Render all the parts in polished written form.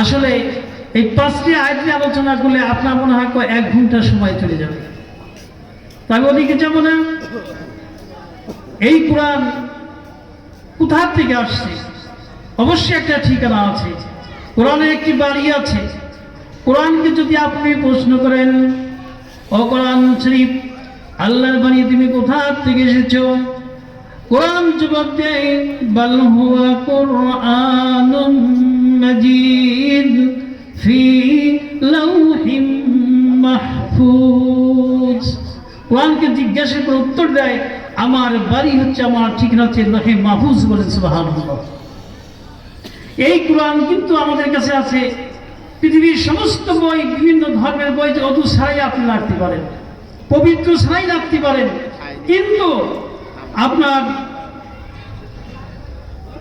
আসলে এই 5টি আয়াত নিয়ে আলোচনা করলে আপনার মনে হয় 1 ঘন্টা সময় চলে যাবে। তাই ওদিকে যাব না। এই কোরআন কোথা থেকে আসছে? অবশ্যই একটা ঠিকানা আছে, কোরআনের একটি বাড়ি আছে। কোরআনকে যদি আপনি প্রশ্ন করেন, ও কোরআন শরীফ, আল্লাহর বাণী, তুমি কোথা থেকে এসেছো? কোরআন জবাব দেয়, বাল হুয়া কুরআনুম মাজিদ ফি লাউহিম মাহফুজ। কোরআনকে জিজ্ঞাসা করে উত্তর দেয়, আমার বাড়ি হচ্ছে, আমার ঠিকানা হচ্ছে লাউহে মাহফুজ। বলেন সুবহানাল্লাহ। এই কোরআন কিন্তু আমাদের কাছে আছে। পৃথিবীর সমস্ত বই, বিভিন্ন ধর্মের বই অদূর ছাড়াই আপনি রাখতে পারেন, পবিত্র ছাড়াই রাখতে পারেন, কিন্তু আপনার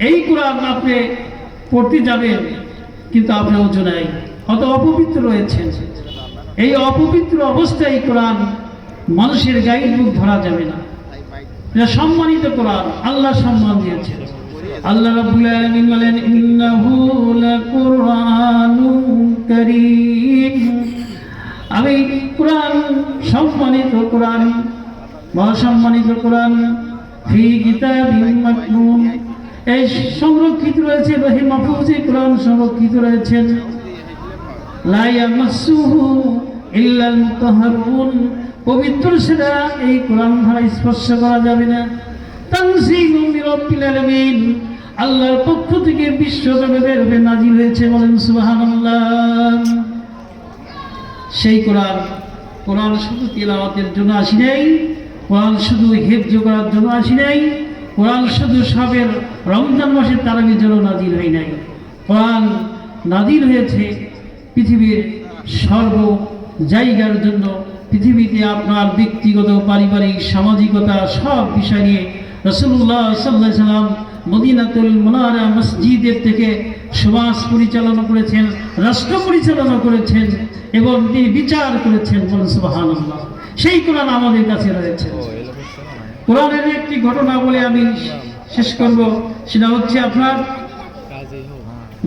এই কোরআন আপনি পড়তে যাবেন, কিন্তু আপনার ওজন নাই, অত অপবিত্র রয়েছে। এই অপবিত্র অবস্থায় এই কোরআন মানুষের গায়ের মুখ ধরা যাবে না। এটা সম্মানিত কোরআন, আল্লাহ সম্মান দিয়েছেন। আল্লাহ রাব্বুল আলামিন বলেন, ইন্নাহু লাকুরআনুন কারীম। আমি কোরআন সম্মানিত কোরআন, মহাসম্মানিত কোরআন, ফি কিতাবিন মাকনুন, এই সংরক্ষিত রয়েছে লাউহে মাহফুজে। কোরআন সংরক্ষিত রয়েছেন, লা ইয়ামাসসুহু ইল্লাল মুতাহহারুন, পবিত্র সেরা এই কোরআন ধারা স্পর্শ করা যাবে না। তানজিলুম মির রাব্বিল আলামিন, আল্লাহর পক্ষ থেকে বিশ্বজগতের উপরে নাজিল হয়েছে। বলেন সুবহানাল্লাহ। সেই কোরআন শুধু তিলাওয়াতের জন্য আসি নাই, কোরআন শুধু হিফজ করার জন্য আসি নাই, কোরআন শুধু সবের রমজান মাসের তারাবির জন্য নাজিল হয় নাই। কোরআন নাজিল হয়েছে পৃথিবীর সর্ব জায়গার জন্য। পৃথিবীতে আপনার ব্যক্তিগত, পারিবারিক, সামাজিকতা সব বিষয় নিয়ে রাসূলুল্লাহ সাল্লাল্লাহু আলাইহি ওয়াসাল্লাম মদিনাতুল মুনাওয়ারা মসজিদের থেকে সমাজ পরিচালনা করেছেন, রাষ্ট্র পরিচালনা করেছেন এবং তিনি বিচার করেছেন। বলেন সুবহানাল্লাহ। সেই কোরআন আমাদের কাছে রয়েছে। কোরআনের একটি ঘটনা বলে আমি শেষ করব, সেটা হচ্ছে আপনার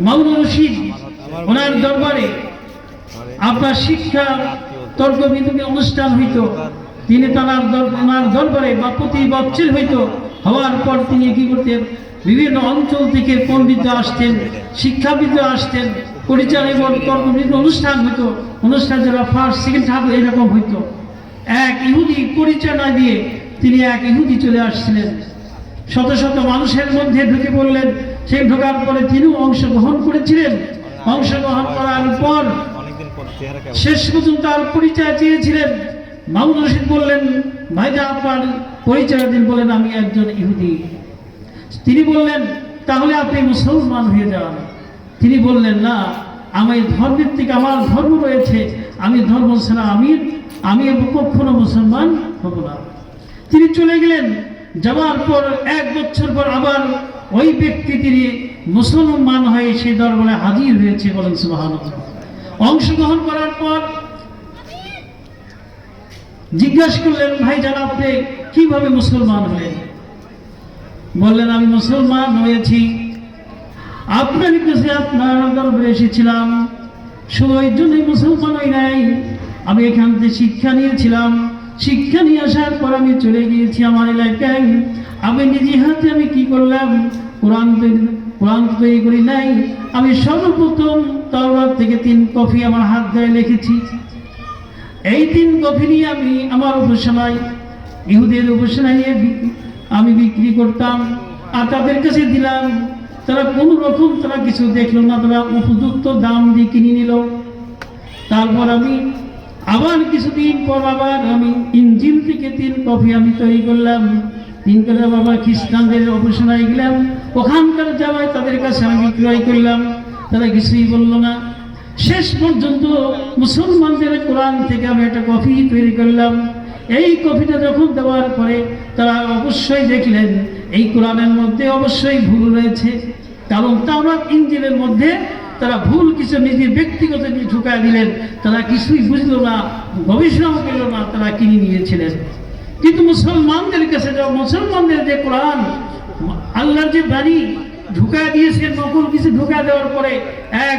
মাওলানা রশিদ, ওনার দরবারে আপনার শিক্ষা তর্ক বিতর্ক অনুষ্ঠান হইত। তিনি ওনার দরবারে বা প্রতি বছর হইত, হওয়ার পর তিনি কি করতেন, বিভিন্ন অঞ্চল থেকে পণ্ডিত আসতেন, শিক্ষাবিদ আসতেন, পরিচালক এবং তর্ক অনুষ্ঠান হইত। অনুষ্ঠান যারা ফার্স্ট, সেকেন্ড, থার্ড এরকম হইত। এক ইহুদি পরিচয় না দিয়ে তিনি এক ইহুদি চলে আসছিলেন, শত শত মানুষের মধ্যে ঢুকে পড়লেন। সেই ঢোকার পরে তিনিও অংশগ্রহণ করেছিলেন। অংশগ্রহণ করার পর শেষ পর্যন্ত তার পরিচয় চেয়েছিলেন। মাওলানা রশিদ বললেন, ভাইজান আপনার পরিচয় দিন। বলেন, আমি একজন ইহুদি। তিনি বললেন, তাহলে আপনি মুসলমান হয়ে যান। তিনি বললেন, না, আমি ধর্মের থেকে, আমার ধর্ম রয়েছে, আমি ধর্ম ছাড়া আমি কখনো মুসলমান হব না। তিনি চলে গেলেন। যাওয়ার পর 1 বছর পর আবার ওই ব্যক্তি তিনি মুসলমান হয়ে সেই দরবারে হাজির হয়েছে। বলেন সুবহানাল্লাহ। অংশগ্রহণ করার পর জিজ্ঞাসা করলেন, ভাইজান আপনি কিভাবে মুসলমান হলেন? বললেন, আমি মুসলমান হয়েছি আপনার কাছে, আপনার দরবারে এসেছিলাম, শুধু ওই জন্যই মুসলমান হই নাই, আমি এখান থেকে শিক্ষা নিয়েছিলাম। শিক্ষা নিয়ে আসার পর আমি চলে গিয়েছি আমার এলাকায়। আমি নিজে হাতে আমি কি করলাম, কোরআন তৈরি করি নাই। আমি সর্বপ্রথম তাওরাত থেকে 3 কপি আমার হাত ধরে লিখেছি। এই 3 কপি নিয়ে আমি আমার উপাসনায়, ইহুদের উপাসনায় নিয়ে আমি বিক্রি করতাম আর তাদের কাছে দিলাম। তারা কোনো রকম তারা কিছু দেখলো না, তারা উপযুক্ত দাম দিয়ে কিনে নিল। তারপর আমি আবার কিছুদিন পর আবার আমি ইনজিল থেকে 3 কপি আমি তৈরি করলাম। 3 করে বাবা খ্রিস্টানদের উপাসনায় গেলাম, ওখানকার যাওয়ায় তাদের কাছে আমি বিক্রয় করলাম। তারা কিছুই বললো না। শেষ পর্যন্ত মুসলমানদের কোরআন থেকে আমি একটা কপি তৈরি করলাম। এই কপিটা যখন দেওয়ার পরে তারা অবশ্যই দেখলেন এই কোরআনের মধ্যে অবশ্যই ভুল রয়েছে, কারণ তাওরাত ইনজিলের মধ্যে তারা ভুল কিছু নিজের ব্যক্তিগত ঢুকায় দিলেন। তারা কিছুই বুঝলো না, গবেষণাও করলো না, তারা কিনে নিয়েছিলেন। কিন্তু মুসলমানদের কাছে মুসলমানদের যে কোরআন, আল্লাহর যে বাণী ঢুকায় দিয়েছে, নকল কিছু ঢুকায় দেওয়ার পরে এক